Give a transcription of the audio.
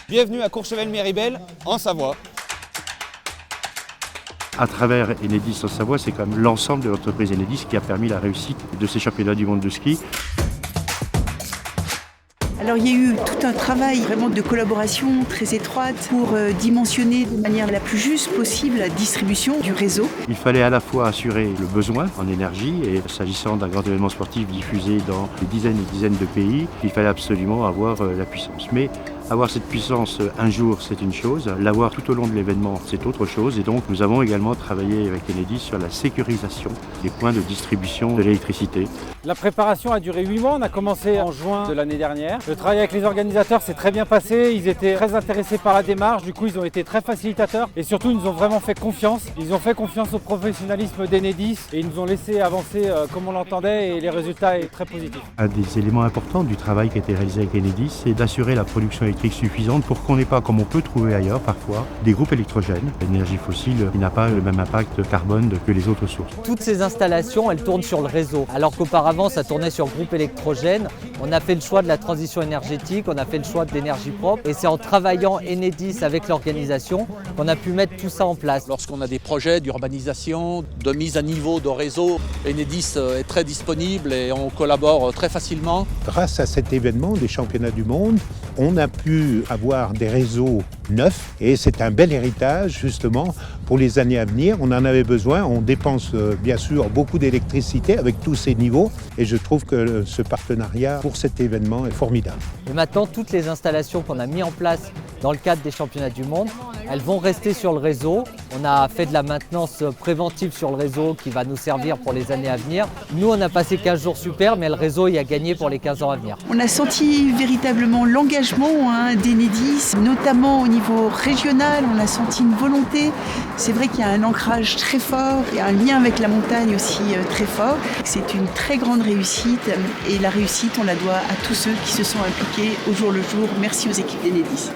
Bienvenue à Courchevel-Méribel, en Savoie. À travers Enedis en Savoie, c'est quand même l'ensemble de l'entreprise Enedis qui a permis la réussite de ces championnats du monde de ski. Alors il y a eu tout un travail vraiment de collaboration très étroite pour dimensionner de manière la plus juste possible la distribution du réseau. Il fallait à la fois assurer le besoin en énergie et s'agissant d'un grand événement sportif diffusé dans des dizaines et dizaines de pays, il fallait absolument avoir la puissance. Mais avoir cette puissance un jour, c'est une chose. L'avoir tout au long de l'événement, c'est autre chose. Et donc, nous avons également travaillé avec Enedis sur la sécurisation des points de distribution de l'électricité. La préparation a duré 8 mois. On a commencé en juin de l'année dernière. Le travail avec les organisateurs s'est très bien passé. Ils étaient très intéressés par la démarche. Du coup, ils ont été très facilitateurs. Et surtout, ils nous ont vraiment fait confiance. Ils ont fait confiance au professionnalisme d'Enedis et ils nous ont laissé avancer comme on l'entendait. Et les résultats sont très positifs. Un des éléments importants du travail qui a été réalisé avec Enedis, c'est d'assurer la production électrique suffisante pour qu'on n'ait pas, comme on peut trouver ailleurs parfois, des groupes électrogènes. L'énergie fossile n'a pas le même impact carbone que les autres sources. Toutes ces installations, elles tournent sur le réseau. Alors qu'auparavant, ça tournait sur groupe électrogène. On a fait le choix de la transition énergétique, on a fait le choix de l'énergie propre. Et c'est en travaillant Enedis avec l'organisation qu'on a pu mettre tout ça en place. Lorsqu'on a des projets d'urbanisation, de mise à niveau de réseau, Enedis est très disponible et on collabore très facilement. Grâce à cet événement des championnats du monde, on a pu avoir des réseaux neufs et c'est un bel héritage justement pour les années à venir. On en avait besoin, on dépense bien sûr beaucoup d'électricité avec tous ces niveaux et je trouve que ce partenariat pour cet événement est formidable. Et maintenant, toutes les installations qu'on a mises en place dans le cadre des championnats du monde, elles vont rester sur le réseau. On a fait de la maintenance préventive sur le réseau qui va nous servir pour les années à venir. Nous, on a passé 15 jours super, mais le réseau y a gagné pour les 15 ans à venir. On a senti véritablement l'engagement d'Enedis, notamment au niveau régional. On a senti une volonté. C'est vrai qu'il y a un ancrage très fort et un lien avec la montagne aussi très fort. C'est une très grande réussite et la réussite, on la doit à tous ceux qui se sont impliqués au jour le jour. Merci aux équipes d'Enedis.